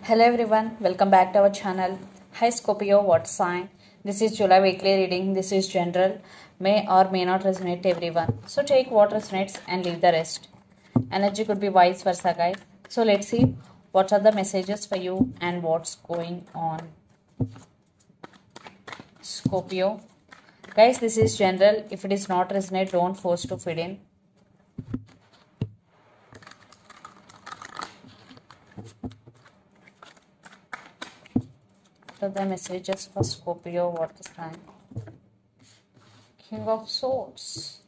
Hello everyone, welcome back to our channel. Hi Scorpio, what sign? This is July weekly reading. This is general, may or may not resonate to everyone. So take what resonates and leave the rest. Energy could be vice versa, guys. So let's see what are the messages for you and what's going on. Scorpio, guys, this is general. If it is not resonate, don't force to fit in. The messages for Scorpio, what is sign? King of Swords.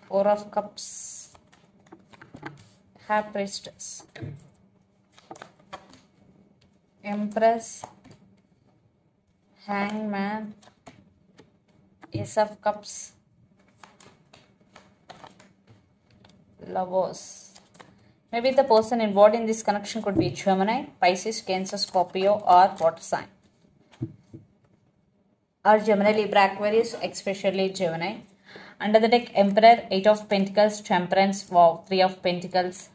Four of Cups. High Priestess. Empress. Hangman, Ace of Cups, Lovers. Maybe the person involved in this connection could be Gemini, Pisces, Cancer, Scorpio, or water sign. Or Gemini, Libra, Aquarius, especially Gemini. Under the deck, Emperor, Eight of Pentacles, Temperance, wow, Three of Pentacles.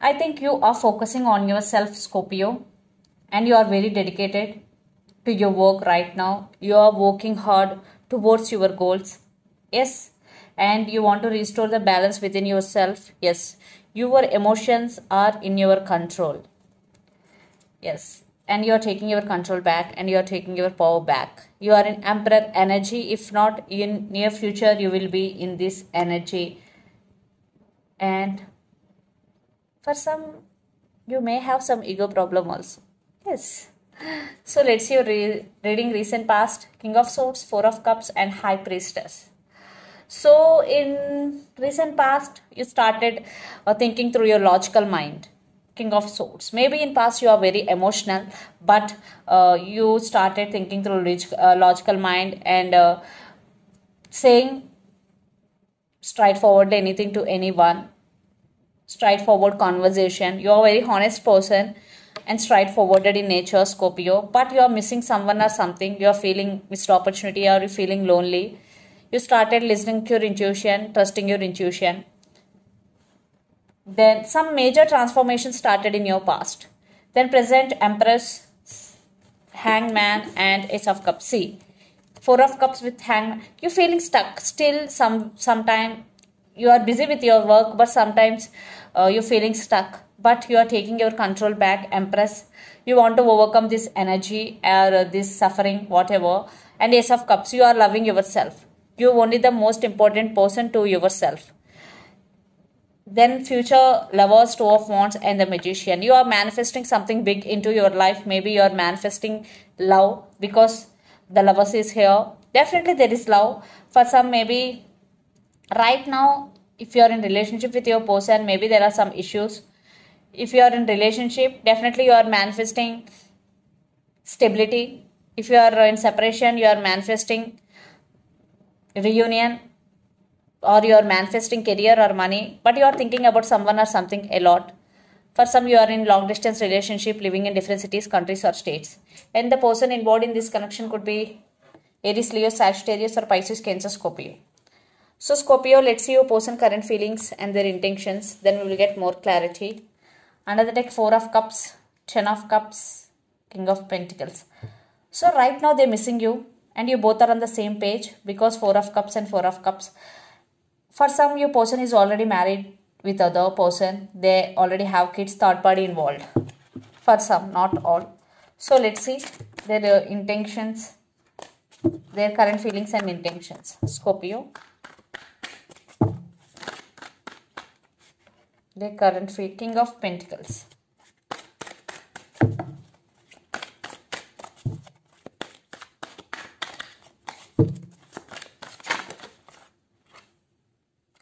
I think you are focusing on yourself, Scorpio, and you are very dedicated to your work right now. You are working hard towards your goals. Yes. And you want to restore the balance within yourself. Yes. Your emotions are in your control. Yes. And you are taking your control back and you are taking your power back. You are in Emperor energy. If not, in near future, you will be in this energy. And for some, you may have some ego problem also. Yes. So let's see your reading recent past. King of Swords, Four of Cups, and High Priestess. So in recent past, you started thinking through your logical mind. King of Swords. Maybe in past you are very emotional, but you started thinking through logical mind and saying straightforwardly anything to anyone. Straightforward conversation. You are a very honest person and straightforwarded in nature, Scorpio, but you are missing someone or something. You are feeling missed opportunity or you are feeling lonely. You started listening to your intuition, trusting your intuition. Then some major transformation started in your past. Then present, Empress, Hangman, and Ace of Cups. See, Four of Cups with Hangman. You're feeling stuck. Still, sometime you are busy with your work, but sometimes you're feeling stuck. But you are taking your control back, Empress. You want to overcome this energy or this suffering, whatever. And Ace of Cups, you are loving yourself. You are only the most important person to yourself. Then future Lovers, Two of Wands, and the Magician. You are manifesting something big into your life. Maybe you are manifesting love because the Lovers is here. Definitely there is love. For some, maybe right now, if you are in relationship with your person, maybe there are some issues. If you are in relationship, definitely you are manifesting stability. If you are in separation, you are manifesting reunion, or you are manifesting career or money, but you are thinking about someone or something a lot. For some, you are in long distance relationship, living in different cities, countries, or states. And the person involved in this connection could be Aries, Leo, Sagittarius, or Pisces, Cancer, Scorpio. So Scorpio, let's see your person current feelings and their intentions. Then we will get more clarity. Under the deck, Four of Cups, Ten of Cups, King of Pentacles. So right now they're missing you and you both are on the same page because Four of Cups and Four of Cups. For some, your person is already married with other person. They already have kids, third party involved. For some, not all. So let's see their intentions, their current feelings and intentions. Scorpio. Their current feel, King of Pentacles.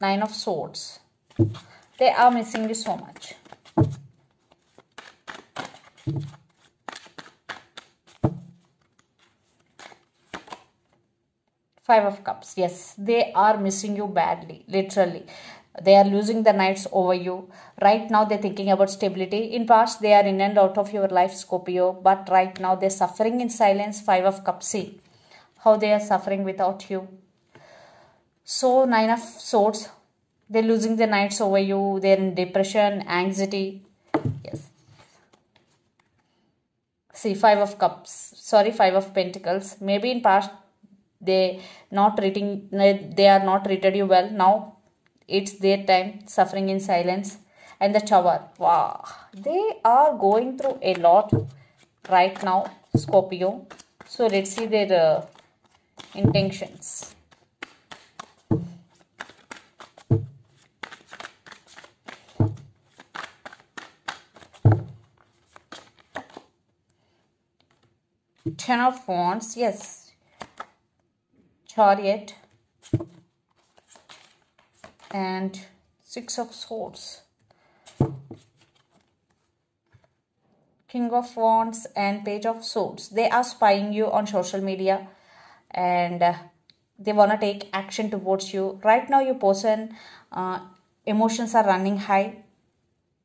Nine of Swords. They are missing you so much. Five of Cups. Yes, they are missing you badly, literally. They are losing the nights over you. Right now they're thinking about stability. In past they are in and out of your life, Scorpio, but right now they're suffering in silence. Five of Cups. See how they are suffering without you. So Nine of Swords, they're losing the nights over you. They're in depression, anxiety. Yes. See, Five of Cups. Sorry, Five of Pentacles. Maybe in past they are not treated you well. Now it's their time, suffering in silence. And the Tower. Wow. They are going through a lot right now, Scorpio. So let's see their intentions. Ten of Wands. Yes. Chariot. And Six of Swords. King of Wands and Page of Swords. They are spying you on social media, and they want to take action towards you. Right now your person emotions are running high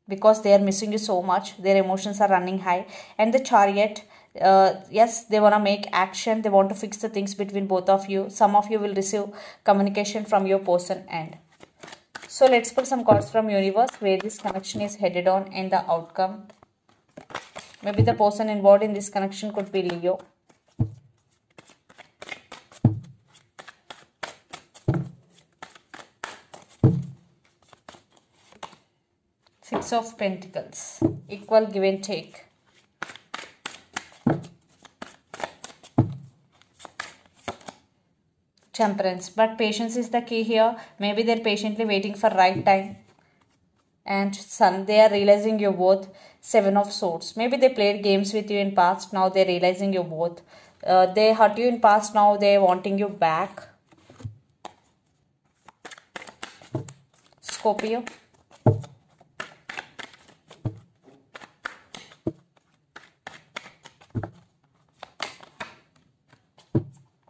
because they are missing you so much. Their emotions are running high. And the Chariot, yes, they want to make action. They want to fix the things between both of you. Some of you will receive communication from your person end. So let's put some cards from universe where this connection is headed on and the outcome. Maybe the person involved in this connection could be Leo. Six of Pentacles. Equal give and take. Temperance. But patience is the key here. Maybe they're patiently waiting for right time. And Sun, they are realizing your worth. Seven of Swords. Maybe they played games with you in past. Now they're realizing your worth. They hurt you in past. Now they're wanting you back. Scorpio.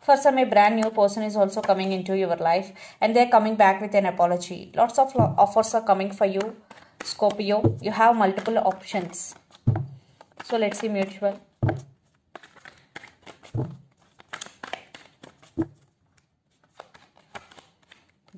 For some, a brand new person is also coming into your life, and they're coming back with an apology. Lots of offers are coming for you, Scorpio. You have multiple options. So let's see mutual.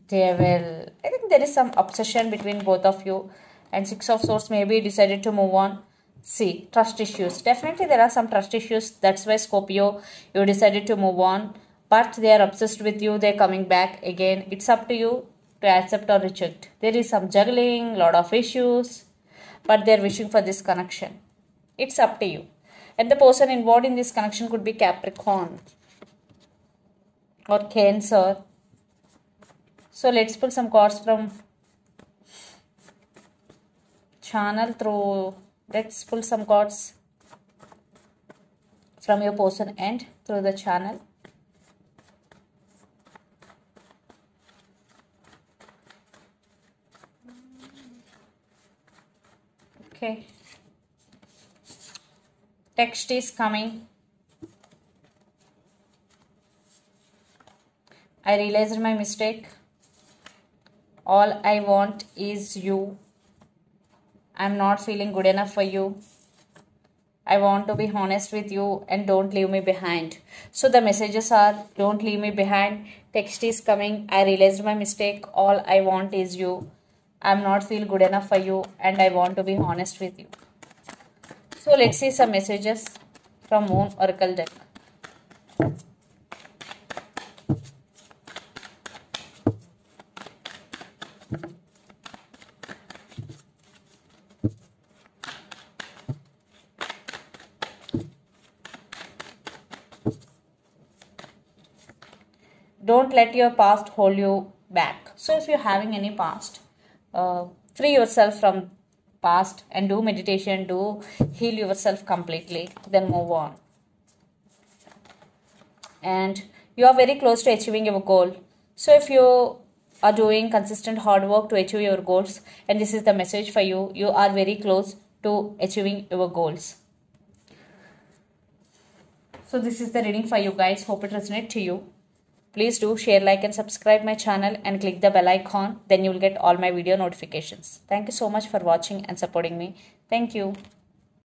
Devil. I think there is some obsession between both of you. And Six of Swords, maybe decided to move on. See, trust issues. Definitely there are some trust issues. That's why Scorpio, you decided to move on. But they are obsessed with you. They're coming back again. It's up to you to accept or reject. There is some juggling, lot of issues. But they're wishing for this connection. It's up to you. And the person involved in this connection could be Capricorn or Cancer. So let's pull some cards from channel through. Let's pull some cards from your person end through the channel. Okay. Text is coming. I realized my mistake. All I want is you. I'm not feeling good enough for you. I want to be honest with you and don't leave me behind. So the messages are, don't leave me behind. Text is coming. I realized my mistake. All I want is you. I'm not feel good enough for you and I want to be honest with you. So let's see some messages from Moon Oracle deck. Don't let your past hold you back. So if you're having any past, free yourself from past and do meditation, do heal yourself completely, then move on. And you are very close to achieving your goal. So if you are doing consistent hard work to achieve your goals, and this is the message for you, you are very close to achieving your goals. So this is the reading for you guys. Hope it resonates to you. Please do share, like and subscribe my channel and click the bell icon. Then you will get all my video notifications. Thank you so much for watching and supporting me. Thank you.